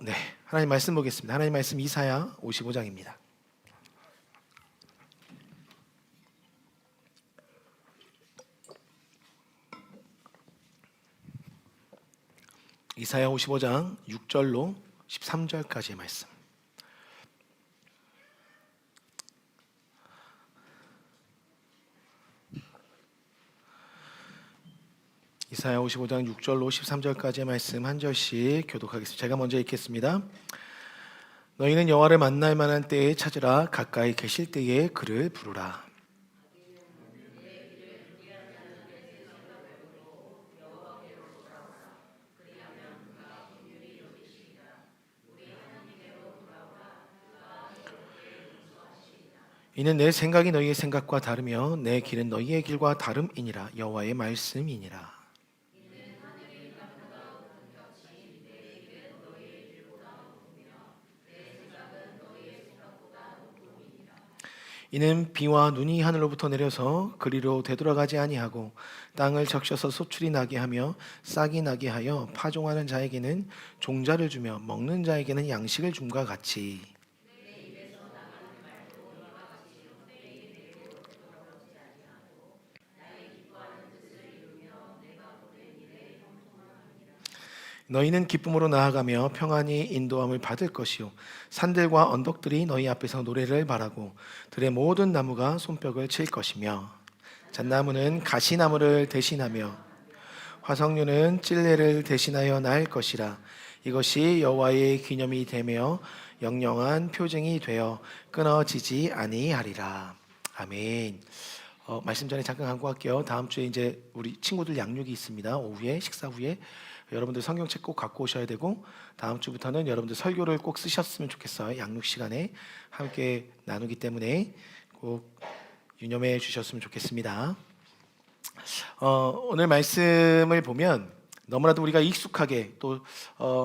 네. 하나님 말씀 보겠습니다. 하나님 말씀 이사야 55장입니다. 이사야 55장 6절로 13절까지의 말씀. 이사야 55장 6절로 13절까지의 말씀 한 절씩 교독하겠습니다. 제가 먼저 읽겠습니다. 너희는 여호와를 만날 만한 때에 찾으라. 가까이 계실 때에 그를 부르라. 이는 내 생각이 너희의 생각과 다르며 내 길은 너희의 길과 다름이니라. 여호와의 말씀이니라. 이는 비와 눈이 하늘로부터 내려서 그리로 되돌아가지 아니하고 땅을 적셔서 소출이 나게 하며 싹이 나게 하여 파종하는 자에게는 종자를 주며 먹는 자에게는 양식을 줌과 같이 너희는 기쁨으로 나아가며 평안히 인도함을 받을 것이요 산들과 언덕들이 너희 앞에서 노래를 바라고 들의 모든 나무가 손뼉을 칠 것이며 잣나무는 가시나무를 대신하며 화석류는 찔레를 대신하여 날 것이라. 이것이 여호와의 기념이 되며 영영한 표징이 되어 끊어지지 아니하리라. 아멘. 말씀 전에 잠깐 갖고 갈게요. 다음 주에 이제 우리 친구들 양육이 있습니다. 오후에 식사 후에 여러분들 성경책 꼭 갖고 오셔야 되고 다음 주부터는 여러분들 설교를 꼭 쓰셨으면 좋겠어요. 양육 시간에 함께 나누기 때문에 꼭 유념해 주셨으면 좋겠습니다. 오늘 말씀을 보면 너무나도 우리가 익숙하게 또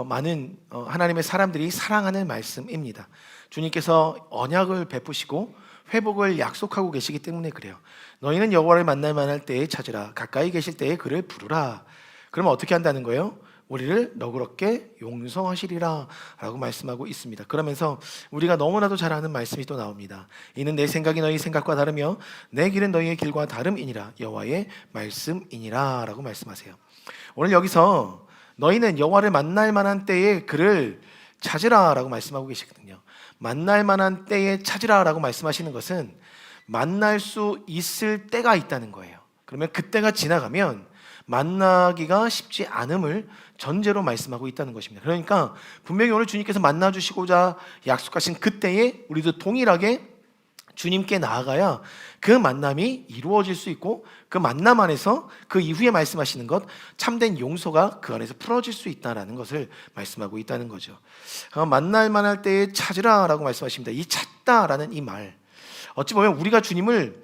많은 하나님의 사람들이 사랑하는 말씀입니다. 주님께서 언약을 베푸시고 회복을 약속하고 계시기 때문에 그래요. 너희는 여호와를 만날 만할 때에 찾으라. 가까이 계실 때에 그를 부르라. 그러면 어떻게 한다는 거예요? 우리를 너그럽게 용서하시리라 라고 말씀하고 있습니다. 그러면서 우리가 너무나도 잘 아는 말씀이 또 나옵니다. 이는 내 생각이 너희 생각과 다르며 내 길은 너희의 길과 다름이니라. 여호와의 말씀이니라 라고 말씀하세요. 오늘 여기서 너희는 여호와를 만날 만한 때에 그를 찾으라 라고 말씀하고 계시거든요. 만날 만한 때에 찾으라 라고 말씀하시는 것은 만날 수 있을 때가 있다는 거예요. 그러면 그때가 지나가면 만나기가 쉽지 않음을 전제로 말씀하고 있다는 것입니다. 그러니까 분명히 오늘 주님께서 만나주시고자 약속하신 그때에 우리도 동일하게 주님께 나아가야 그 만남이 이루어질 수 있고 그 만남 안에서 그 이후에 말씀하시는 것 참된 용서가 그 안에서 풀어질 수 있다는 것을 말씀하고 있다는 거죠. 만날 만할 때에 찾으라 라고 말씀하십니다. 이 찾다라는 이 말, 어찌 보면 우리가 주님을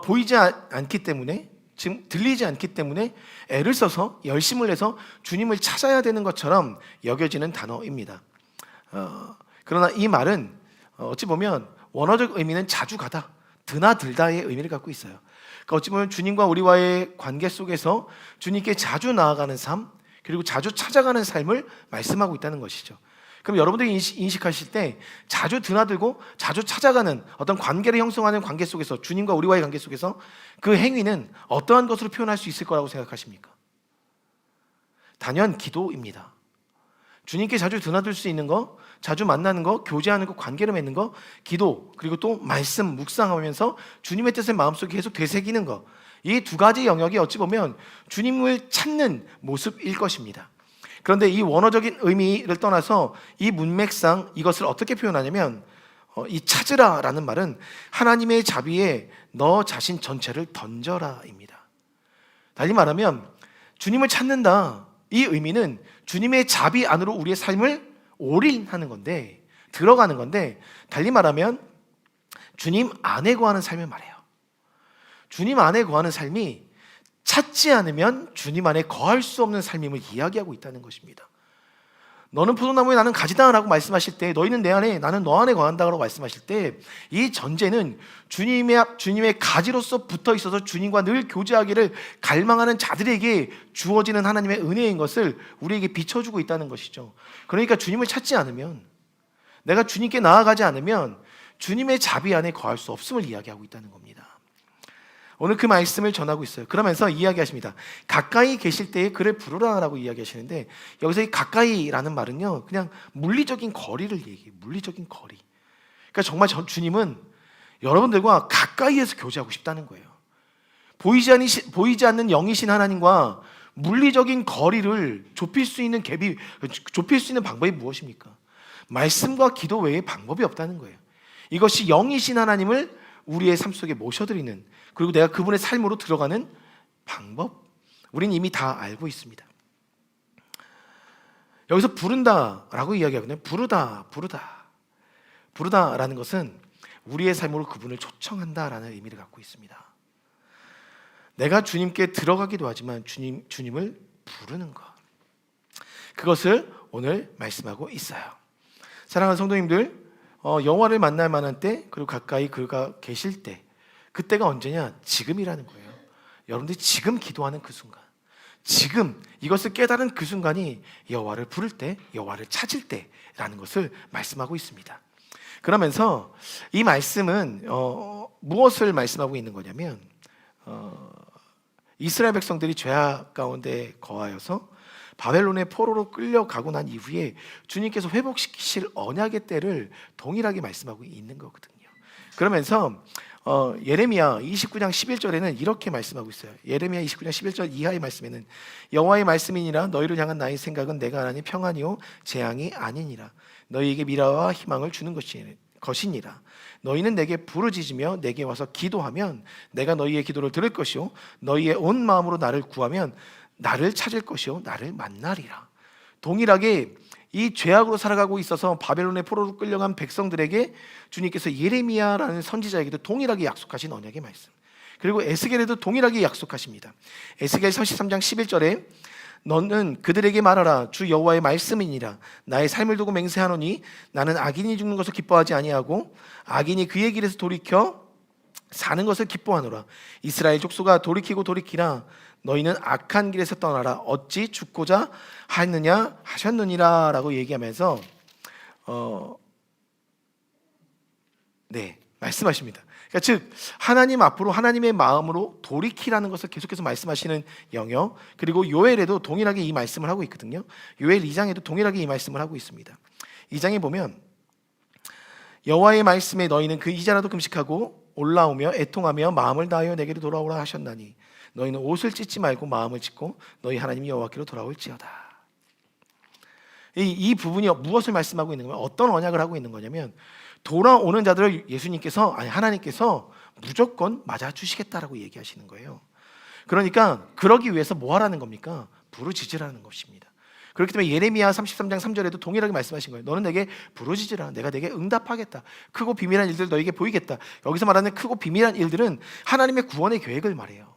보이지 않기 때문에 지금 들리지 않기 때문에 애를 써서 열심을 내서 주님을 찾아야 되는 것처럼 여겨지는 단어입니다. 그러나 이 말은 어찌 보면 원어적 의미는 자주 가다, 드나들다의 의미를 갖고 있어요. 그러니까 어찌 보면 주님과 우리와의 관계 속에서 주님께 자주 나아가는 삶, 그리고 자주 찾아가는 삶을 말씀하고 있다는 것이죠. 그럼 여러분들이 인식하실 때 자주 드나들고 자주 찾아가는 어떤 관계를 형성하는 관계 속에서 주님과 우리와의 관계 속에서 그 행위는 어떠한 것으로 표현할 수 있을 거라고 생각하십니까? 단연 기도입니다. 주님께 자주 드나들 수 있는 거, 자주 만나는 거, 교제하는 거, 관계를 맺는 거, 기도, 그리고 또 말씀 묵상하면서 주님의 뜻을 마음속에 계속 되새기는 거, 이 두 가지 영역이 어찌 보면 주님을 찾는 모습일 것입니다. 그런데 이 원어적인 의미를 떠나서 이 문맥상 이것을 어떻게 표현하냐면 이 찾으라라는 말은 하나님의 자비에 너 자신 전체를 던져라입니다. 달리 말하면 주님을 찾는다, 이 의미는 주님의 자비 안으로 우리의 삶을 올인하는 건데, 들어가는 건데, 달리 말하면 주님 안에 거하는 삶을 말해요. 주님 안에 거하는 삶이 찾지 않으면 주님 안에 거할 수 없는 삶임을 이야기하고 있다는 것입니다. 너는 포도나무에 나는 가지다라고 말씀하실 때, 너희는 내 안에 나는 너 안에 거한다라고 말씀하실 때, 이 전제는 주님의 가지로서 붙어 있어서 주님과 늘 교제하기를 갈망하는 자들에게 주어지는 하나님의 은혜인 것을 우리에게 비춰주고 있다는 것이죠. 그러니까 주님을 찾지 않으면, 내가 주님께 나아가지 않으면 주님의 자비 안에 거할 수 없음을 이야기하고 있다는 겁니다. 오늘 그 말씀을 전하고 있어요. 그러면서 이야기하십니다. 가까이 계실 때에 그를 부르라라고 이야기하시는데, 여기서 이 가까이라는 말은요, 그냥 물리적인 거리를 얘기해요. 물리적인 거리. 그러니까 정말 주님은 여러분들과 가까이에서 교제하고 싶다는 거예요. 보이지 않는 영이신 하나님과 물리적인 거리를 좁힐 수 있는 방법이 무엇입니까? 말씀과 기도 외에 방법이 없다는 거예요. 이것이 영이신 하나님을 우리의 삶 속에 모셔드리는, 그리고 내가 그분의 삶으로 들어가는 방법, 우린 이미 다 알고 있습니다. 여기서 부른다라고 이야기하거든요. 부르다라는 것은 우리의 삶으로 그분을 초청한다라는 의미를 갖고 있습니다. 내가 주님께 들어가기도 하지만 주님을 부르는 것, 그것을 오늘 말씀하고 있어요. 사랑하는 성도님들, 여호와를 만날 만한 때, 그리고 가까이 그가 계실 때, 그때가 언제냐? 지금이라는 거예요. 여러분들이 지금 기도하는 그 순간, 지금 이것을 깨달은 그 순간이 여호와를 부를 때, 여호와를 찾을 때라는 것을 말씀하고 있습니다. 그러면서 이 말씀은 무엇을 말씀하고 있는 거냐면, 이스라엘 백성들이 죄악 가운데 거하여서 바벨론의 포로로 끌려가고 난 이후에 주님께서 회복시키실 언약의 때를 동일하게 말씀하고 있는 거거든요. 그러면서 예레미야 29장 11절에는 이렇게 말씀하고 있어요. 예레미야 29장 11절 이하의 말씀에는 여호와의 말씀이니라 너희를 향한 나의 생각은 내가 하나님 평안이요 재앙이 아니니라. 너희에게 미래와 희망을 주는 것이니라. 너희는 내게 부르짖으며 내게 와서 기도하면 내가 너희의 기도를 들을 것이요 너희의 온 마음으로 나를 구하면 나를 찾을 것이요 나를 만나리라. 동일하게 이 죄악으로 살아가고 있어서 바벨론의 포로로 끌려간 백성들에게 주님께서 예레미야라는 선지자에게도 동일하게 약속하신 언약의 말씀, 그리고 에스겔에도 동일하게 약속하십니다. 에스겔 33장 11절에 너는 그들에게 말하라. 주 여호와의 말씀이니라. 나의 삶을 두고 맹세하노니 나는 악인이 죽는 것을 기뻐하지 아니하고 악인이 그의 길에서 돌이켜 사는 것을 기뻐하노라. 이스라엘 족속아 돌이키고 돌이키라. 너희는 악한 길에서 떠나라. 어찌 죽고자 하느냐 하셨느니라 라고 얘기하면서 말씀하십니다. 그러니까 즉 하나님 앞으로 하나님의 마음으로 돌이키라는 것을 계속해서 말씀하시는 영역, 그리고 요엘에도 동일하게 이 말씀을 하고 있거든요. 요엘 2장에도 동일하게 이 말씀을 하고 있습니다. 2장에 보면 여호와의 말씀에 너희는 그 이자라도 금식하고 올라오며 애통하며 마음을 다하여 내게로 돌아오라 하셨나니 너희는 옷을 찢지 말고 마음을 찢고 너희 하나님 여호와께로 돌아올지어다. 이 부분이 무엇을 말씀하고 있는 거냐면, 어떤 언약을 하고 있는 거냐면, 돌아오는 자들을 하나님께서 무조건 맞아주시겠다라고 얘기하시는 거예요. 그러니까 그러기 위해서 뭐 하라는 겁니까? 부르짖으라는 것입니다. 그렇기 때문에 예레미야 33장 3절에도 동일하게 말씀하신 거예요. 너는 내게 부르짖으라. 내가 내게 응답하겠다. 크고 비밀한 일들 너에게 보이겠다. 여기서 말하는 크고 비밀한 일들은 하나님의 구원의 계획을 말해요.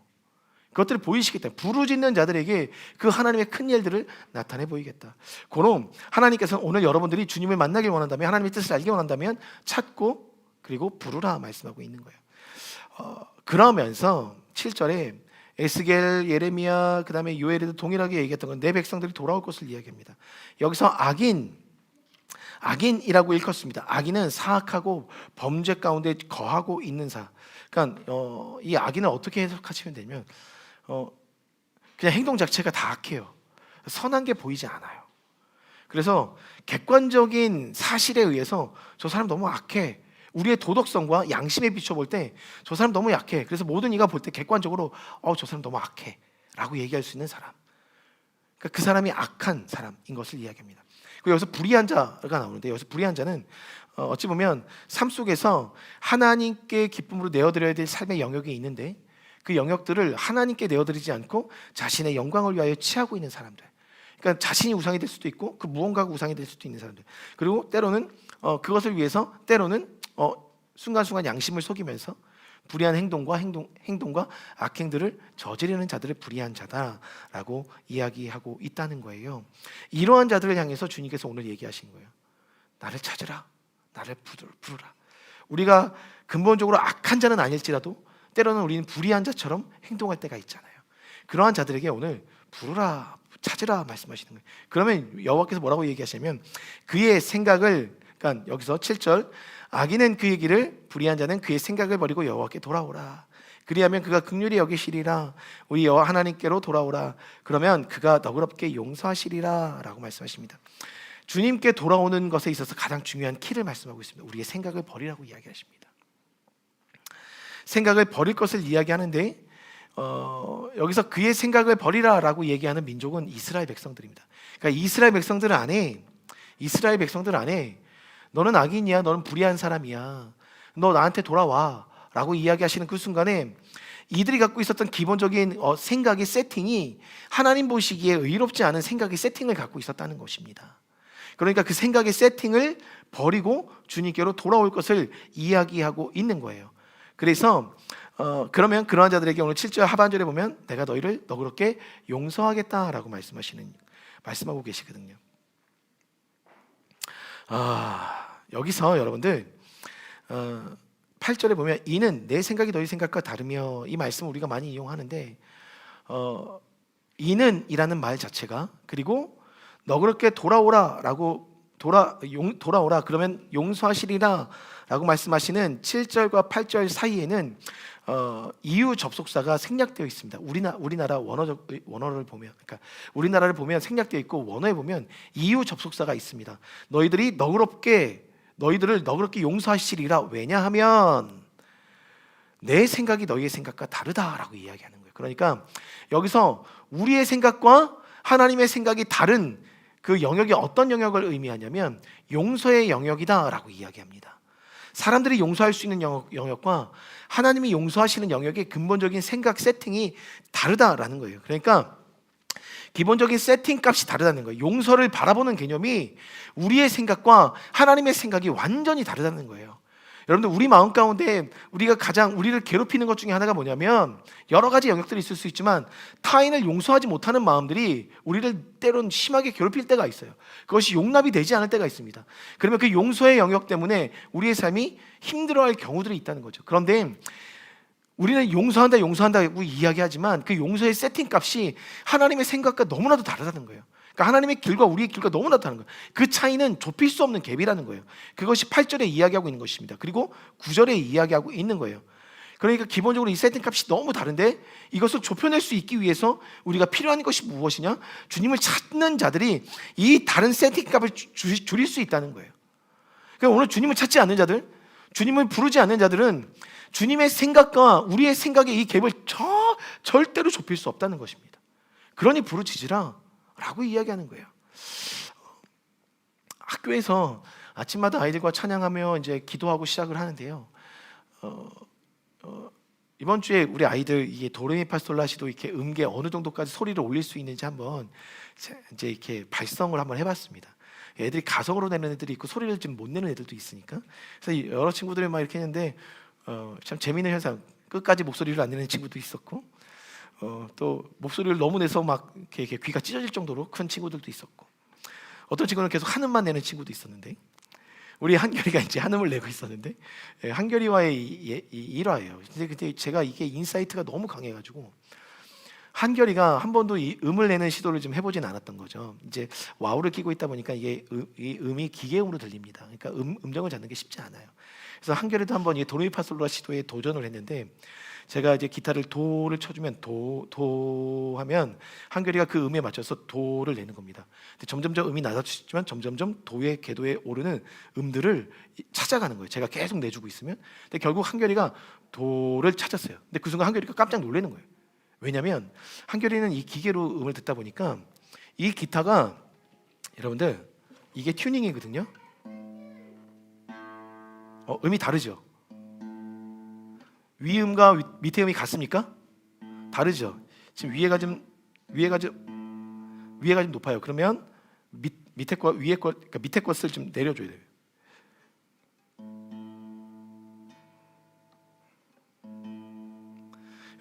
그것들을 보이시겠다. 부르짖는 자들에게 그 하나님의 큰 일들을 나타내 보이겠다. 그럼 하나님께서는 오늘 여러분들이 주님을 만나길 원한다면, 하나님의 뜻을 알기 원한다면 찾고 그리고 부르라 말씀하고 있는 거예요. 그러면서 7절에 에스겔, 예레미야, 그 다음에 요엘에도 동일하게 얘기했던 건 내 백성들이 돌아올 것을 이야기합니다. 여기서 악인이라고 읽었습니다. 악인은 사악하고 범죄 가운데 거하고 있는 자. 그러니까 이 악인을 어떻게 해석하시면 되냐면 그냥 행동 자체가 다 악해요. 선한 게 보이지 않아요. 그래서 객관적인 사실에 의해서 저 사람 너무 악해, 우리의 도덕성과 양심에 비춰볼 때 저 사람 너무 약해, 그래서 모든 이가 볼 때 객관적으로 저 사람 너무 악해 라고 얘기할 수 있는 사람, 그러니까 그 사람이 악한 사람인 것을 이야기합니다. 그리고 여기서 불의한 자가 나오는데, 여기서 불의한 자는 어찌 보면 삶 속에서 하나님께 기쁨으로 내어드려야 될 삶의 영역이 있는데 그 영역들을 하나님께 내어드리지 않고 자신의 영광을 위하여 취하고 있는 사람들, 그러니까 자신이 우상이 될 수도 있고 그 무언가가 우상이 될 수도 있는 사람들, 그리고 때로는 그것을 위해서 때로는 순간순간 양심을 속이면서 불의한 행동과 악행들을 저지르는 자들을 불의한 자다라고 이야기하고 있다는 거예요. 이러한 자들을 향해서 주님께서 오늘 얘기하신 거예요. 나를 찾으라, 나를 부르라. 우리가 근본적으로 악한 자는 아닐지라도 때로는 우리는 불의한 자처럼 행동할 때가 있잖아요. 그러한 자들에게 오늘 부르라, 찾으라 말씀하시는 거예요. 그러면 여호와께서 뭐라고 얘기하시냐면 그의 생각을, 그러니까 여기서 7절, 악인은 그의 길을, 불의한 자는 그의 생각을 버리고 여호와께 돌아오라. 그리하면 그가 긍휼히 여기시리라. 우리 여호와 하나님께로 돌아오라. 그러면 그가 너그럽게 용서하시리라 라고 말씀하십니다. 주님께 돌아오는 것에 있어서 가장 중요한 키를 말씀하고 있습니다. 우리의 생각을 버리라고 이야기하십니다. 생각을 버릴 것을 이야기하는데 여기서 그의 생각을 버리라라고 얘기하는 민족은 이스라엘 백성들입니다. 그러니까 이스라엘 백성들 안에 너는 악인이야, 너는 불의한 사람이야, 너 나한테 돌아와 라고 이야기하시는 그 순간에 이들이 갖고 있었던 기본적인 생각의 세팅이 하나님 보시기에 의롭지 않은 생각의 세팅을 갖고 있었다는 것입니다. 그러니까 그 생각의 세팅을 버리고 주님께로 돌아올 것을 이야기하고 있는 거예요. 그래서 그러면 그러한 자들에게 오늘 7절 하반절에 보면 내가 너희를 너그럽게 용서하겠다라고 말씀하고 계시거든요. 여기서 여러분들 8절에 보면 이는 내 생각이 너희 생각과 다르며, 이 말씀을 우리가 많이 이용하는데 이는 이라는 말 자체가, 그리고 너그럽게 돌아오라라고 돌아오라 그러면 용서하시리라 라고 말씀하시는 7절과 8절 사이에는 이유 접속사가 생략되어 있습니다. 우리나라 원어를 보면, 그러니까 우리나라를 보면 생략되어 있고 원어에 보면 이유 접속사가 있습니다. 너희들을 너그럽게 용서하시리라. 왜냐하면 내 생각이 너희의 생각과 다르다라고 이야기하는 거예요. 그러니까 여기서 우리의 생각과 하나님의 생각이 다른 그 영역이 어떤 영역을 의미하냐면 용서의 영역이다라고 이야기합니다. 사람들이 용서할 수 있는 영역과 하나님이 용서하시는 영역의 근본적인 생각 세팅이 다르다라는 거예요. 그러니까 기본적인 세팅 값이 다르다는 거예요. 용서를 바라보는 개념이 우리의 생각과 하나님의 생각이 완전히 다르다는 거예요. 여러분들, 우리 마음 가운데 우리를 괴롭히는 것 중에 하나가 뭐냐면, 여러 가지 영역들이 있을 수 있지만 타인을 용서하지 못하는 마음들이 우리를 때론 심하게 괴롭힐 때가 있어요. 그것이 용납이 되지 않을 때가 있습니다. 그러면 그 용서의 영역 때문에 우리의 삶이 힘들어할 경우들이 있다는 거죠. 그런데 우리는 용서한다고 이야기하지만 그 용서의 세팅 값이 하나님의 생각과 너무나도 다르다는 거예요. 그러니까 하나님의 길과 우리의 길과 너무나 다른 거예요. 그 차이는 좁힐 수 없는 갭이라는 거예요. 그것이 8절에 이야기하고 있는 것입니다. 그리고 9절에 이야기하고 있는 거예요. 그러니까 기본적으로 이 세팅 값이 너무 다른데 이것을 좁혀낼 수 있기 위해서 우리가 필요한 것이 무엇이냐? 주님을 찾는 자들이 이 다른 세팅 값을 줄일 수 있다는 거예요. 그러니까 오늘 주님을 찾지 않는 자들, 주님을 부르지 않는 자들은 주님의 생각과 우리의 생각의 이 갭을 절대로 좁힐 수 없다는 것입니다. 그러니 부르짖으라 라고 이야기하는 거예요. 학교에서 아침마다 아이들과 찬양하며 이제 기도하고 시작을 하는데요. 이번 주에 우리 아이들 이게 도레미파솔라시도 이렇게 음계 어느 정도까지 소리를 올릴 수 있는지 한번 이제 이렇게 발성을 한번 해봤습니다. 애들이 가성으로 내는 애들이 있고 소리를 좀 못 내는 애들도 있으니까. 그래서 여러 친구들이 막 이렇게 했는데 참 재미있는 현상. 끝까지 목소리를 안 내는 친구도 있었고, 또 목소리를 너무 내서 막 이렇게 귀가 찢어질 정도로 큰 친구들도 있었고, 어떤 친구는 계속 한음만 내는 친구도 있었는데, 우리 한결이가 이제 한음을 내고 있었는데, 한결이와의 일화예요. 근데 제가 이게 인사이트가 너무 강해가지고 한결이가 한 번도 이 음을 내는 시도를 좀 해보진 않았던 거죠. 이제 와우를 끼고 있다 보니까 이게 이 음이 기계음으로 들립니다. 그러니까 음정을 잡는 게 쉽지 않아요. 그래서 한결이도 한번 이 도레미파솔라 시도에 도전을 했는데, 제가 이제 기타를 도를 쳐주면 도 하면 한결이가 그 음에 맞춰서 도를 내는 겁니다. 근데 점점점 음이 낮아지지만 점점점 도의 궤도에 오르는 음들을 찾아가는 거예요. 제가 계속 내주고 있으면. 근데 결국 한결이가 도를 찾았어요. 근데 그 순간 한결이가 깜짝 놀라는 거예요. 왜냐하면 한결이는 이 기계로 음을 듣다 보니까 이 기타가, 여러분들, 이게 튜닝이거든요. 음이 다르죠. 위음과 밑에 음이 같습니까? 다르죠. 지금 위에가 좀 높아요. 그러면 밑에 그러니까 밑에 것을 좀 내려줘야 돼요.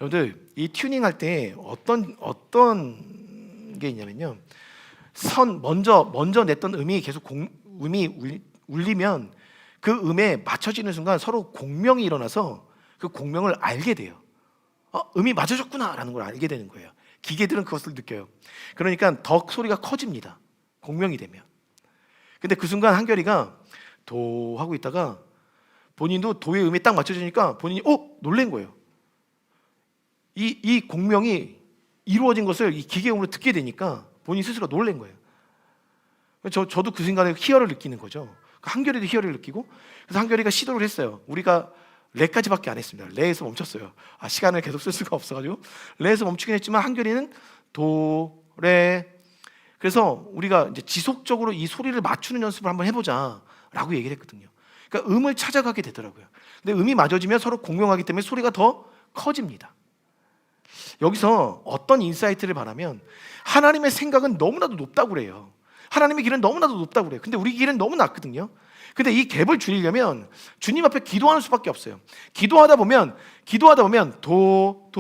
여러분들 이 튜닝 할 때 어떤 게 있냐면요. 먼저 냈던 음이 계속 음이 울리면 그 음에 맞춰지는 순간 서로 공명이 일어나서 그 공명을 알게 돼요. 음이 맞춰졌구나라는 걸 알게 되는 거예요. 기계들은 그것을 느껴요. 그러니까 더 소리가 커집니다. 공명이 되면. 근데 그 순간 한결이가 도 하고 있다가 본인도 도의 음에 딱 맞춰지니까 본인이 놀란 거예요. 이 공명이 이루어진 것을 이 기계음으로 듣게 되니까 본인 스스로 놀란 거예요. 저도 그 순간에 희열을 느끼는 거죠. 한결이도 희열을 느끼고, 그래서 한결이가 시도를 했어요. 우리가 레까지밖에 안 했습니다. 레에서 멈췄어요. 시간을 계속 쓸 수가 없어가지고 레에서 멈추긴 했지만 한결이는 도, 레. 그래서 우리가 이제 지속적으로 이 소리를 맞추는 연습을 한번 해보자라고 얘기를 했거든요. 그러니까 음을 찾아가게 되더라고요. 근데 음이 맞아지면 서로 공명하기 때문에 소리가 더 커집니다. 여기서 어떤 인사이트를 바라면 하나님의 생각은 너무나도 높다고 그래요. 하나님의 길은 너무나도 높다고 그래요. 근데 우리 길은 너무 낮거든요. 근데 이 갭을 줄이려면 주님 앞에 기도하는 수밖에 없어요. 기도하다 보면 도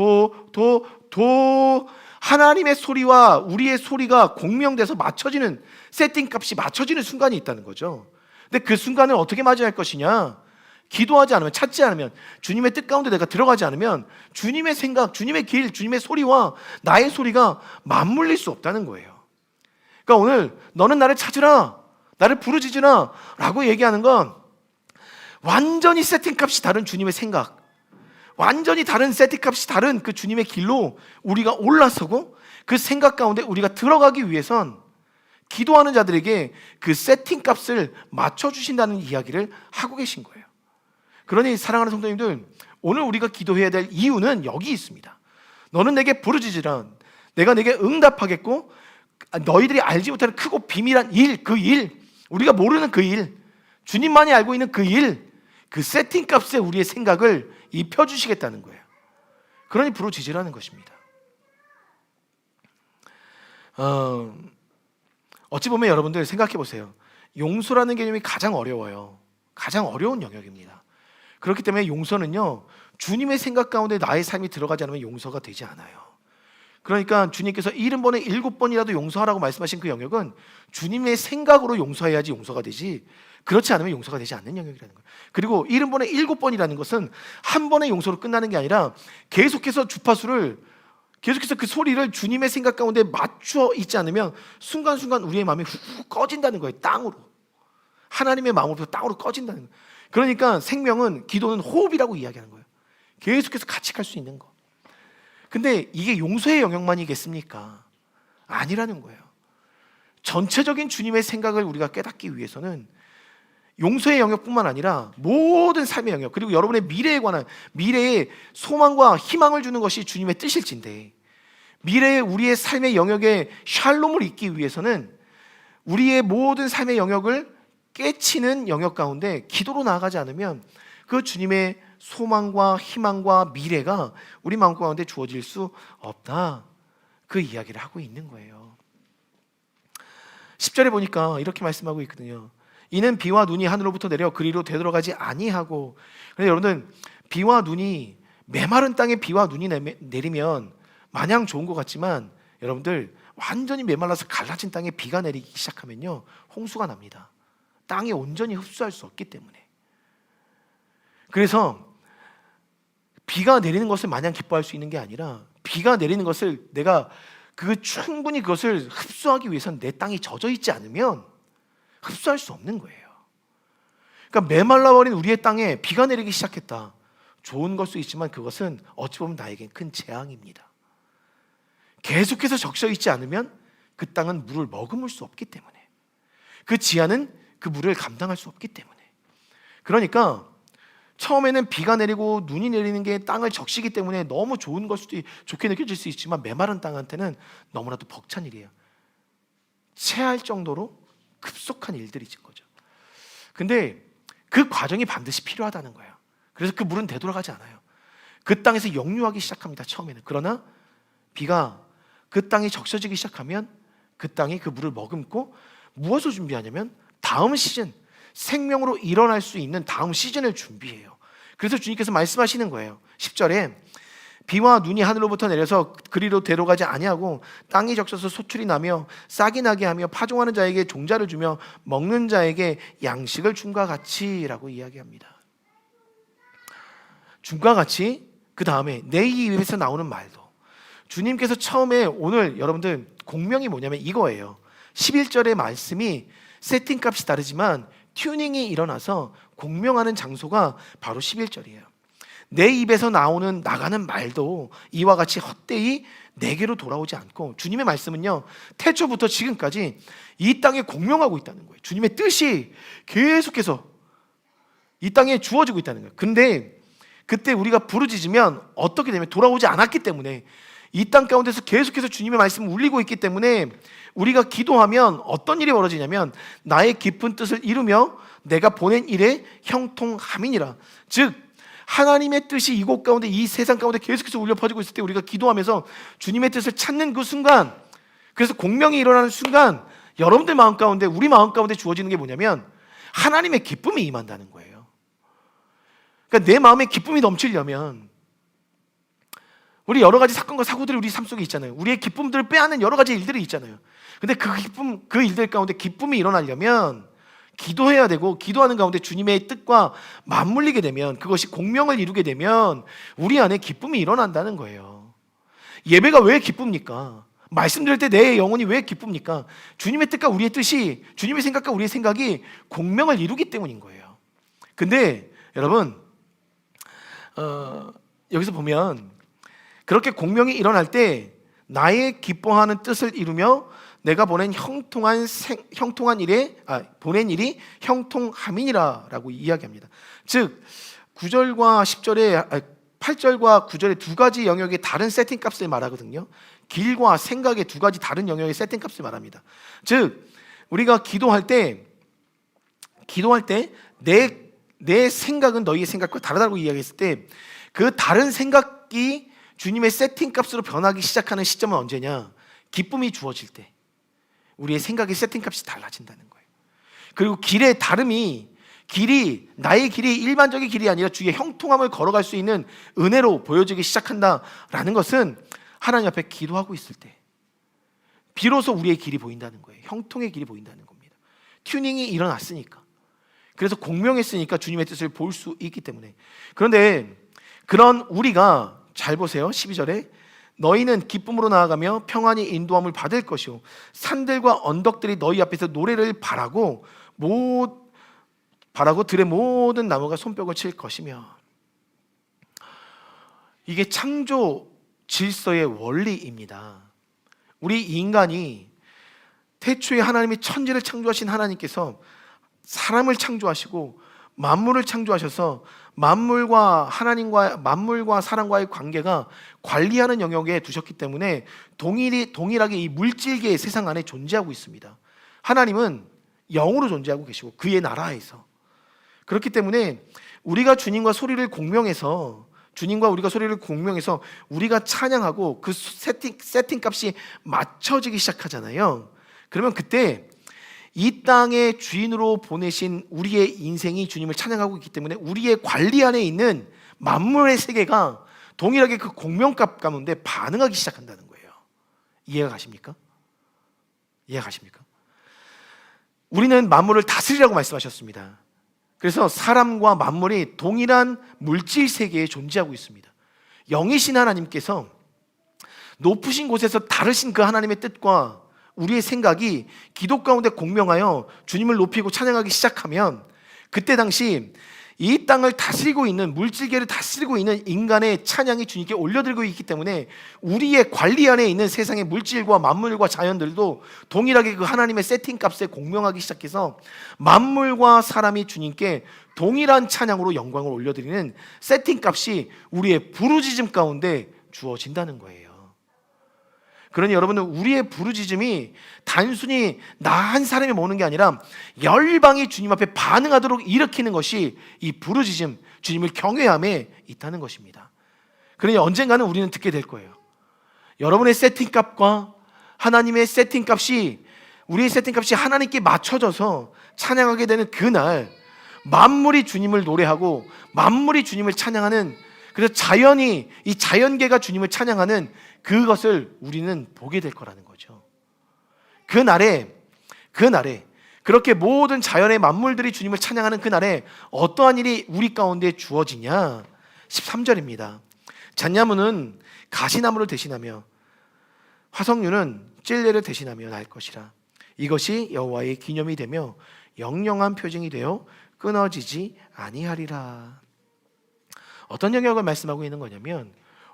하나님의 소리와 우리의 소리가 공명돼서 맞춰지는, 세팅 값이 맞춰지는 순간이 있다는 거죠. 근데 그 순간을 어떻게 맞이할 것이냐? 기도하지 않으면, 찾지 않으면, 주님의 뜻 가운데 내가 들어가지 않으면 주님의 생각, 주님의 길, 주님의 소리와 나의 소리가 맞물릴 수 없다는 거예요. 그러니까 오늘 너는 나를 찾으라, 나를 부르짖으라 라고 얘기하는 건 완전히 세팅값이 다른 주님의 생각, 완전히 다른 세팅값이 다른 그 주님의 길로 우리가 올라서고 그 생각 가운데 우리가 들어가기 위해선 기도하는 자들에게 그 세팅값을 맞춰주신다는 이야기를 하고 계신 거예요. 그러니 사랑하는 성도님들, 오늘 우리가 기도해야 될 이유는 여기 있습니다. 너는 내게 부르짖으라, 내가 내게 응답하겠고 너희들이 알지 못하는 크고 비밀한 일, 그 일, 우리가 모르는 그 일, 주님만이 알고 있는 그 일, 그 세팅값에 우리의 생각을 입혀주시겠다는 거예요. 그러니 부르짖으라는 것입니다. 어찌 보면 여러분들 생각해 보세요. 용서라는 개념이 가장 어려워요. 가장 어려운 영역입니다. 그렇기 때문에 용서는요, 주님의 생각 가운데 나의 삶이 들어가지 않으면 용서가 되지 않아요. 그러니까 주님께서 70번에 7번이라도 용서하라고 말씀하신 그 영역은 주님의 생각으로 용서해야지 용서가 되지, 그렇지 않으면 용서가 되지 않는 영역이라는 거예요. 그리고 70번에 7번이라는 것은 한 번의 용서로 끝나는 게 아니라 계속해서 주파수를, 계속해서 그 소리를 주님의 생각 가운데 맞춰 있지 않으면 순간순간 우리의 마음이 훅 꺼진다는 거예요. 땅으로, 하나님의 마음으로부터 땅으로 꺼진다는 거예요. 그러니까 생명은, 기도는 호흡이라고 이야기하는 거예요. 계속해서 같이 갈 수 있는 거. 근데 이게 용서의 영역만이겠습니까? 아니라는 거예요. 전체적인 주님의 생각을 우리가 깨닫기 위해서는 용서의 영역뿐만 아니라 모든 삶의 영역, 그리고 여러분의 미래에 관한, 미래의 소망과 희망을 주는 것이 주님의 뜻일진데, 미래의 우리의 삶의 영역에 샬롬을 잇기 위해서는 우리의 모든 삶의 영역을 깨치는 영역 가운데 기도로 나아가지 않으면 그 주님의 소망과 희망과 미래가 우리 마음 가운데 주어질 수 없다, 그 이야기를 하고 있는 거예요. 10절에 보니까 이렇게 말씀하고 있거든요. 이는 비와 눈이 하늘로부터 내려 그리로 되돌아가지 아니하고. 그런데 여러분들, 비와 눈이, 메마른 땅에 비와 눈이 내리면 마냥 좋은 것 같지만, 여러분들 완전히 메말라서 갈라진 땅에 비가 내리기 시작하면요, 홍수가 납니다. 땅이 온전히 흡수할 수 없기 때문에. 그래서 비가 내리는 것을 마냥 기뻐할 수 있는 게 아니라, 비가 내리는 것을 내가 충분히 그것을 흡수하기 위해서는 내 땅이 젖어 있지 않으면 흡수할 수 없는 거예요. 그러니까 메말라버린 우리의 땅에 비가 내리기 시작했다. 좋은 걸 수 있지만 그것은 어찌 보면 나에겐 큰 재앙입니다. 계속해서 적셔 있지 않으면 그 땅은 물을 머금을 수 없기 때문에, 그 지하는 그 물을 감당할 수 없기 때문에. 그러니까 처음에는 비가 내리고 눈이 내리는 게 땅을 적시기 때문에 너무 좋은 걸 수도, 좋게 느껴질 수 있지만 메마른 땅한테는 너무나도 벅찬 일이에요. 체할 정도로 급속한 일들이진 거죠. 근데 그 과정이 반드시 필요하다는 거예요. 그래서 그 물은 되돌아가지 않아요. 그 땅에서 역류하기 시작합니다, 처음에는. 그러나 비가 그 땅이 적셔지기 시작하면 그 땅이 그 물을 머금고 무엇을 준비하냐면 다음 시즌, 생명으로 일어날 수 있는 다음 시즌을 준비해요. 그래서 주님께서 말씀하시는 거예요. 10절에 비와 눈이 하늘로부터 내려서 그리로 되로가지 아니하고 땅이 적셔서 소출이 나며 싹이 나게 하며 파종하는 자에게 종자를 주며 먹는 자에게 양식을 줌과 같이라고 이야기합니다. 줌과 같이, 그 다음에 내 입에서 나오는 말도, 주님께서 처음에 오늘 여러분들 공명이 뭐냐면 이거예요. 11절의 말씀이 세팅값이 다르지만 튜닝이 일어나서 공명하는 장소가 바로 11절이에요. 내 입에서 나가는 말도 이와 같이 헛되이 내게로 돌아오지 않고, 주님의 말씀은요 태초부터 지금까지 이 땅에 공명하고 있다는 거예요. 주님의 뜻이 계속해서 이 땅에 주어지고 있다는 거예요. 근데 그때 우리가 부르짖으면 어떻게 되면 돌아오지 않았기 때문에, 이 땅 가운데서 계속해서 주님의 말씀을 울리고 있기 때문에 우리가 기도하면 어떤 일이 벌어지냐면 나의 깊은 뜻을 이루며 내가 보낸 일에 형통함이니라. 즉 하나님의 뜻이 이곳 가운데, 이 세상 가운데 계속해서 울려 퍼지고 있을 때 우리가 기도하면서 주님의 뜻을 찾는 그 순간, 그래서 공명이 일어나는 순간 여러분들 마음 가운데, 우리 마음 가운데 주어지는 게 뭐냐면 하나님의 기쁨이 임한다는 거예요. 그러니까 내 마음에 기쁨이 넘치려면, 우리 여러 가지 사건과 사고들이 우리 삶 속에 있잖아요. 우리의 기쁨들을 빼앗는 여러 가지 일들이 있잖아요. 근데 그 일들 가운데 기쁨이 일어나려면 기도해야 되고, 기도하는 가운데 주님의 뜻과 맞물리게 되면, 그것이 공명을 이루게 되면 우리 안에 기쁨이 일어난다는 거예요. 예배가 왜 기쁩니까? 말씀 들을 때 내 영혼이 왜 기쁩니까? 주님의 뜻과 우리의 뜻이, 주님의 생각과 우리의 생각이 공명을 이루기 때문인 거예요. 근데 여러분 여기서 보면 그렇게 공명이 일어날 때 나의 기뻐하는 뜻을 이루며 내가 보낸 보낸 일이 형통함이니라라고 이야기합니다. 즉 9절과 10절에 8절과 9절의 두 가지 영역의 다른 세팅값을 말하거든요. 길과 생각의 두 가지 다른 영역의 세팅값을 말합니다. 즉 우리가 기도할 때 내 생각은 너희의 생각과 다르다고 이야기했을 때, 그 다른 생각이 주님의 세팅값으로 변하기 시작하는 시점은 언제냐? 기쁨이 주어질 때 우리의 생각의 세팅값이 달라진다는 거예요. 그리고 길의 다름이, 나의 길이 일반적인 길이 아니라 주의 형통함을 걸어갈 수 있는 은혜로 보여지기 시작한다라는 것은 하나님 앞에 기도하고 있을 때 비로소 우리의 길이 보인다는 거예요. 형통의 길이 보인다는 겁니다. 튜닝이 일어났으니까, 그래서 공명했으니까 주님의 뜻을 볼 수 있기 때문에. 그런데 그런 우리가, 잘 보세요, 12절에 너희는 기쁨으로 나아가며 평안히 인도함을 받을 것이요 산들과 언덕들이 너희 앞에서 노래를 바라고 들의 모든 나무가 손뼉을 칠 것이며. 이게 창조 질서의 원리입니다. 우리 인간이 태초에 하나님이 천지를 창조하신 하나님께서 사람을 창조하시고 만물을 창조하셔서 만물과 사람과의 관계가 관리하는 영역에 두셨기 때문에 동일하게 이 물질계의 세상 안에 존재하고 있습니다. 하나님은 영으로 존재하고 계시고 그의 나라에서. 그렇기 때문에 우리가 주님과 우리가 소리를 공명해서 우리가 찬양하고 그 세팅값이 맞춰지기 시작하잖아요. 그러면 그때 이 땅의 주인으로 보내신 우리의 인생이 주님을 찬양하고 있기 때문에 우리의 관리 안에 있는 만물의 세계가 동일하게 그 공명값 가운데 반응하기 시작한다는 거예요. 이해가 가십니까? 우리는 만물을 다스리라고 말씀하셨습니다. 그래서 사람과 만물이 동일한 물질 세계에 존재하고 있습니다. 영이신 하나님께서 높으신 곳에서 다르신 그 하나님의 뜻과 우리의 생각이 기도 가운데 공명하여 주님을 높이고 찬양하기 시작하면, 그때 당시 이 땅을 다스리고 있는, 물질계를 다스리고 있는 인간의 찬양이 주님께 올려들고 있기 때문에 우리의 관리 안에 있는 세상의 물질과 만물과 자연들도 동일하게 그 하나님의 세팅값에 공명하기 시작해서 만물과 사람이 주님께 동일한 찬양으로 영광을 올려드리는 세팅값이 우리의 부르짖음 가운데 주어진다는 거예요. 그러니 여러분은 우리의 부르짖음이 단순히 나 한 사람이 모는 게 아니라 열방이 주님 앞에 반응하도록 일으키는 것이 이 부르짖음, 주님을 경외함에 있다는 것입니다. 그러니 언젠가는 우리는 듣게 될 거예요. 여러분의 세팅값과 하나님의 세팅값이, 우리의 세팅값이 하나님께 맞춰져서 찬양하게 되는 그날 만물이 주님을 노래하고 만물이 주님을 찬양하는 그래서 자연이, 이 자연계가 주님을 찬양하는 그것을 우리는 보게 될 거라는 거죠. 그날에 그렇게 모든 자연의 만물들이 주님을 찬양하는 그날에 어떠한 일이 우리 가운데 주어지냐? 13절입니다. 잣나무는 가시나무를 대신하며 화석류는 찔레를 대신하며 날 것이라. 이것이 여호와의 기념이 되며 영영한 표징이 되어 끊어지지 아니하리라. 어떤 영역을 말씀하고 있는 거냐면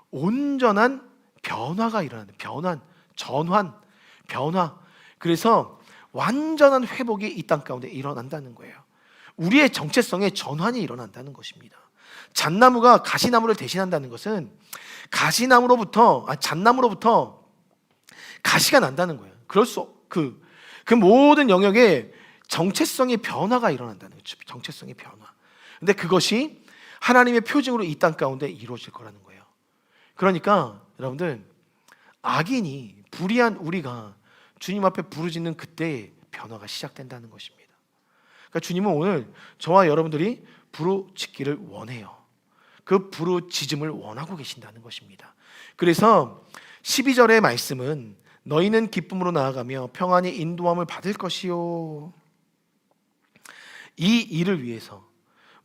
온전한 변화가 일어나는, 변화. 그래서 완전한 회복이 이 땅 가운데 일어난다는 거예요. 우리의 정체성에 전환이 일어난다는 것입니다. 잣나무가 가시나무를 대신한다는 것은 잣나무로부터 가시가 난다는 거예요. 그 모든 영역에 정체성의 변화가 일어난다는 거죠. 정체성의 변화. 근데 그것이 하나님의 표징으로 이 땅 가운데 이루어질 거라는 거예요. 그러니까 여러분들, 악인이, 불의한 우리가 주님 앞에 부르짖는 그때 변화가 시작된다는 것입니다. 그러니까 주님은 오늘 저와 여러분들이 부르짖기를 원해요. 그 부르짖음을 원하고 계신다는 것입니다. 그래서 12절의 말씀은 너희는 기쁨으로 나아가며 평안히 인도함을 받을 것이요. 이 일을 위해서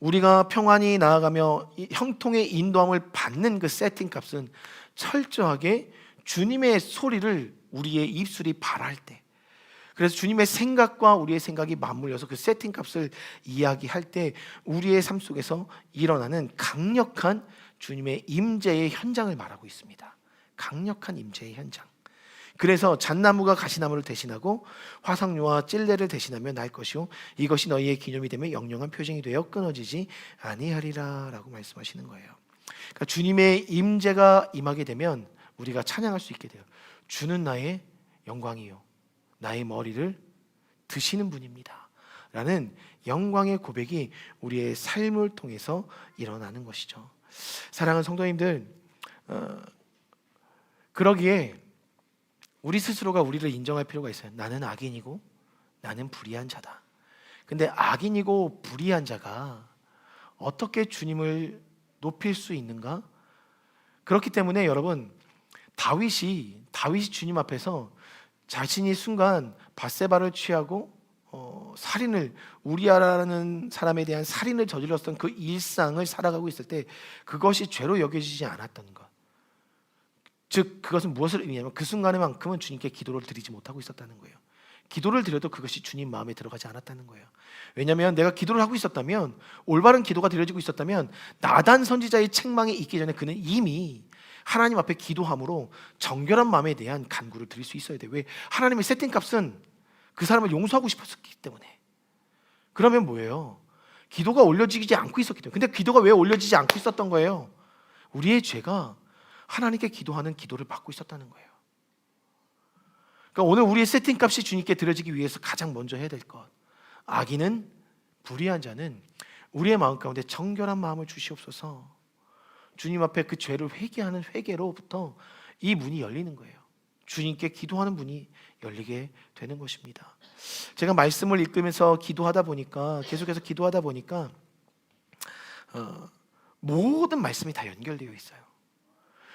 우리가 평안히 나아가며 형통의 인도함을 받는 그 세팅 값은 철저하게 주님의 소리를 우리의 입술이 발할 때, 그래서 주님의 생각과 우리의 생각이 맞물려서 그 세팅 값을 이야기할 때 우리의 삶 속에서 일어나는 강력한 주님의 임재의 현장을 말하고 있습니다. 강력한 임재의 현장. 그래서 잣나무가 가시나무를 대신하고 화석류와 찔레를 대신하며 날 것이요 이것이 너희의 기념이 되며 영영한 표징이 되어 끊어지지 아니하리라 라고 말씀하시는 거예요. 그러니까 주님의 임재가 임하게 되면 우리가 찬양할 수 있게 돼요. 주는 나의 영광이요 나의 머리를 드시는 분입니다 라는 영광의 고백이 우리의 삶을 통해서 일어나는 것이죠. 사랑하는 성도님들, 그러기에 우리 스스로가 우리를 인정할 필요가 있어요. 나는 악인이고 나는 불의한 자다. 근데 악인이고 불의한 자가 어떻게 주님을 높일 수 있는가? 그렇기 때문에 여러분, 다윗이 주님 앞에서 자신이 순간 밧세바를 취하고 살인을, 우리아라는 사람에 대한 살인을 저질렀던 그 일상을 살아가고 있을 때 그것이 죄로 여겨지지 않았던 것. 즉 그것은 무엇을 의미하냐면 그 순간에만큼은 주님께 기도를 드리지 못하고 있었다는 거예요. 기도를 드려도 그것이 주님 마음에 들어가지 않았다는 거예요. 왜냐하면 내가 기도를 하고 있었다면, 올바른 기도가 드려지고 있었다면 나단 선지자의 책망이 있기 전에 그는 이미 하나님 앞에 기도함으로 정결한 마음에 대한 간구를 드릴 수 있어야 돼요. 왜? 하나님의 세팅값은 그 사람을 용서하고 싶었기 때문에. 그러면 뭐예요? 기도가 올려지지 않고 있었기 때문에. 근데 기도가 왜 올려지지 않고 있었던 거예요? 우리의 죄가 하나님께 기도하는 기도를 받고 있었다는 거예요. 그러니까 오늘 우리의 세팅값이 주님께 드려지기 위해서 가장 먼저 해야 될 것, 악인은, 불의한 자는 우리의 마음 가운데 정결한 마음을 주시옵소서. 주님 앞에 그 죄를 회개하는 회개로부터 이 문이 열리는 거예요. 주님께 기도하는 문이 열리게 되는 것입니다. 제가 말씀을 읽으면서 계속해서 기도하다 보니까 모든 말씀이 다 연결되어 있어요.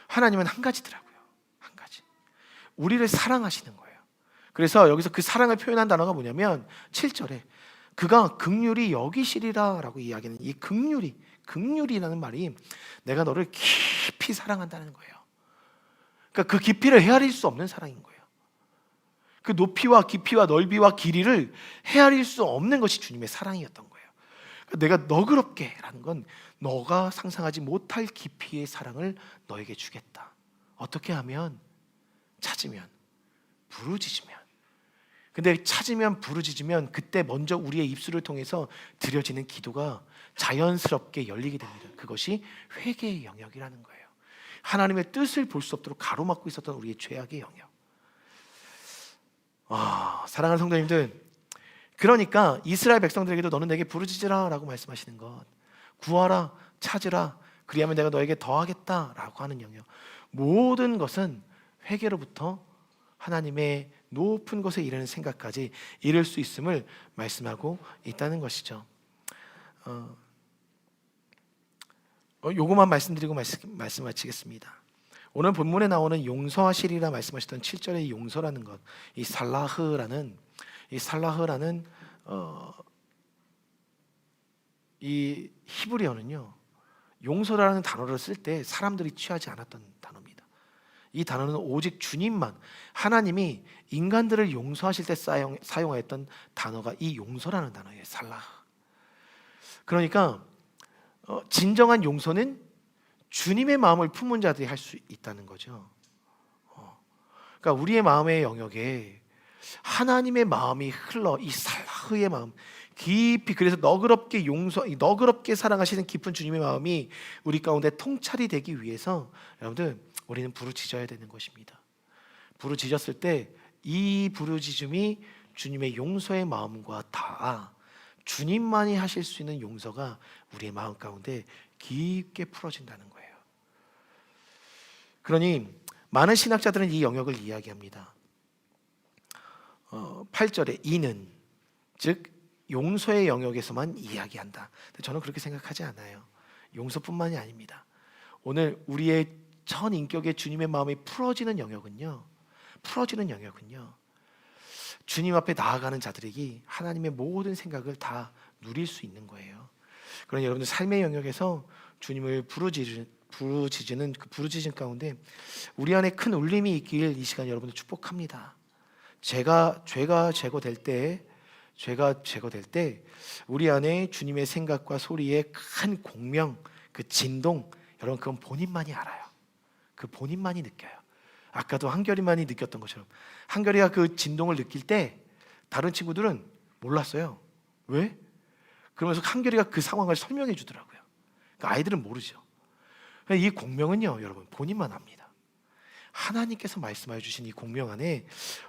하나님은 한 가지더라고요. 한 가지. 우리를 사랑하시는 거예요. 그래서 여기서 그 사랑을 표현한 단어가 뭐냐면 7절에 그가 긍휼히 여기시리라 라고 이야기하는 이 긍휼이라는 말이 내가 너를 깊이 사랑한다는 거예요. 그러니까 그 깊이를 헤아릴 수 없는 사랑인 거예요. 그 높이와 깊이와 넓이와 길이를 헤아릴 수 없는 것이 주님의 사랑이었던 거예요. 그러니까 내가 너그럽게 라는 건 너가 상상하지 못할 깊이의 사랑을 너에게 주겠다. 어떻게 하면? 찾으면, 부르짖으면. 근데 찾으면, 부르짖으면 그때 먼저 우리의 입술을 통해서 드려지는 기도가 자연스럽게 열리게 됩니다. 그것이 회개의 영역이라는 거예요. 하나님의 뜻을 볼 수 없도록 가로막고 있었던 우리의 죄악의 영역. 사랑하는 성도님들, 그러니까 이스라엘 백성들에게도 너는 내게 부르짖으라 라고 말씀하시는 것, 구하라, 찾으라, 그리하면 내가 너에게 더하겠다 라고 하는 영역, 모든 것은 회개로부터 하나님의 높은 곳에 이르는 생각까지 이룰 수 있음을 말씀하고 있다는 것이죠. 요것만 말씀드리고 말씀 마치겠습니다. 오늘 본문에 나오는 용서하시리라 말씀하셨던 7절의 용서라는 것, 이 살라흐라는 이 히브리어는요, 용서라는 단어를 쓸 때 사람들이 취하지 않았던 단어입니다. 이 단어는 오직 주님만, 하나님이 인간들을 용서하실 때 사용하였던 단어가 이 용서라는 단어예요. 살라흐. 그러니까 진정한 용서는 주님의 마음을 품은 자들이 할 수 있다는 거죠. 그러니까 우리의 마음의 영역에 하나님의 마음이 흘러, 이 살라흐의 마음 깊이, 그래서 너그럽게 사랑하시는 깊은 주님의 마음이 우리 가운데 통찰이 되기 위해서 여러분들, 우리는 부르짖어야 되는 것입니다. 부르짖었을 때 이 부르짖음이 주님의 용서의 마음과 다 주님만이 하실 수 있는 용서가 우리의 마음 가운데 깊게 풀어진다는 거예요. 그러니 많은 신학자들은 이 영역을 이야기합니다. 8절에 이는, 즉 용서의 영역에서만 이야기한다. 근데 저는 그렇게 생각하지 않아요. 용서뿐만이 아닙니다. 오늘 우리의 전 인격의 주님의 마음이 풀어지는 영역은요, 주님 앞에 나아가는 자들에게 하나님의 모든 생각을 다 누릴 수 있는 거예요. 그러니 여러분들 삶의 영역에서 주님을 부르짖는 그 부르짖음 가운데 우리 안에 큰 울림이 있길 이 시간 여러분들 축복합니다. 죄가 제거될 때 우리 안에 주님의 생각과 소리의 큰 공명, 그 진동, 여러분 그건 본인만이 알아요. 그 본인만이 느껴요. 아까도 한결이만이 느꼈던 것처럼 한결이가 그 진동을 느낄 때 다른 친구들은 몰랐어요. 왜? 그러면서 한결이가 그 상황을 설명해 주더라고요. 그러니까 아이들은 모르죠. 이 공명은요, 여러분 본인만 압니다. 하나님께서 말씀해 주신 이 공명 안에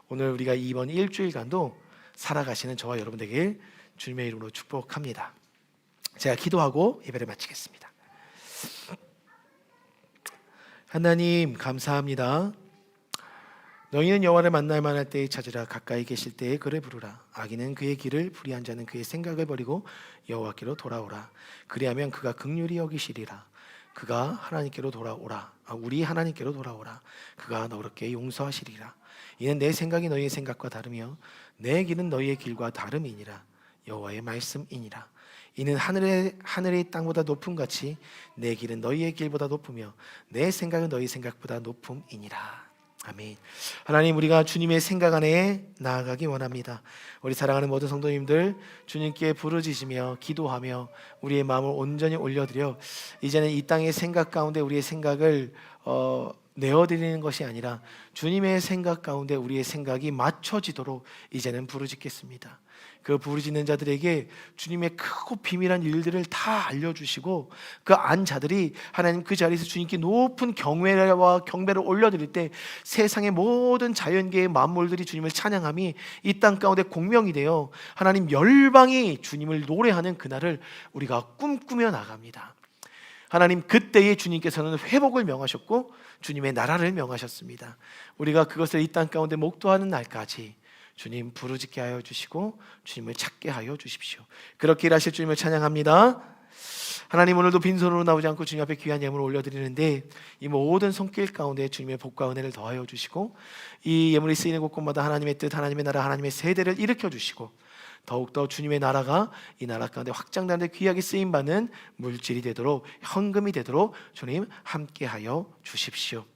오늘 우리가 이번 일주일간도 살아가시는 저와 여러분 되길 주님의 이름으로 축복합니다. 제가 기도하고 예배를 마치겠습니다. 하나님 감사합니다. 너희는 여호와를 만날 만할 때에 찾으라. 가까이 계실 때에 그를 부르라. 악인은 그의 길을, 불의한 자는 그의 생각을 버리고 여호와께로 돌아오라. 그리하면 그가 긍휼히 여기시리라. 그가 하나님께로 돌아오라. 우리 하나님께로 돌아오라. 그가 너그럽게 용서하시리라. 이는 내 생각이 너희의 생각과 다르며 내 길은 너희의 길과 다름이니라. 여호와의 말씀이니라. 이는 하늘이 땅보다 높음 같이 내 길은 너희의 길보다 높으며 내 생각은 너희 생각보다 높음이니라. 아멘. 하나님, 우리가 주님의 생각 안에 나아가기 원합니다. 우리 사랑하는 모든 성도님들, 주님께 부르짖으며 기도하며 우리의 마음을 온전히 올려드려 이제는 이 땅의 생각 가운데 우리의 생각을 내어드리는 것이 아니라 주님의 생각 가운데 우리의 생각이 맞춰지도록 이제는 부르짖겠습니다. 그 부르짖는 자들에게 주님의 크고 비밀한 일들을 다 알려주시고 그 안 자들이 하나님 그 자리에서 주님께 높은 경외와 경배를 올려드릴 때 세상의 모든 자연계의 만물들이 주님을 찬양함이 이 땅 가운데 공명이 되어 하나님 열방이 주님을 노래하는 그날을 우리가 꿈꾸며 나갑니다. 하나님, 그때에 주님께서는 회복을 명하셨고 주님의 나라를 명하셨습니다. 우리가 그것을 이 땅 가운데 목도하는 날까지 주님 부르짖게 하여 주시고 주님을 찾게 하여 주십시오. 그렇게 일하실 주님을 찬양합니다. 하나님, 오늘도 빈손으로 나오지 않고 주님 앞에 귀한 예물을 올려드리는데 이 모든 손길 가운데 주님의 복과 은혜를 더하여 주시고 이 예물이 쓰이는 곳곳마다 하나님의 뜻, 하나님의 나라, 하나님의 세대를 일으켜 주시고 더욱더 주님의 나라가 이 나라 가운데 확장되는 데 귀하게 쓰임받는 물질이 되도록, 현금이 되도록 주님 함께하여 주십시오.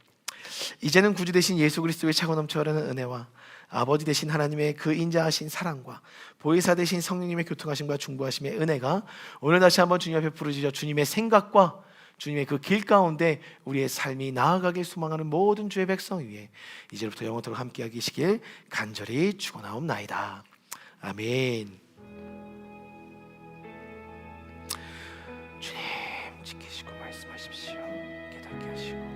이제는 구주 되신 예수 그리스도의 차고 넘쳐 흐르는 은혜와 아버지 되신 하나님의 그 인자하신 사랑과 보혜사 되신 성령님의 교통하심과 중보하심의 은혜가 오늘 다시 한번 주님 앞에 부르짖어 주님의 생각과 주님의 그 길 가운데 우리의 삶이 나아가길 소망하는 모든 주의 백성 위에 이제부터 영원토록 함께하게 하시길 간절히 축원하옵나이다. 아멘. 주님 지키시고 말씀하십시오. 깨닫게 하시고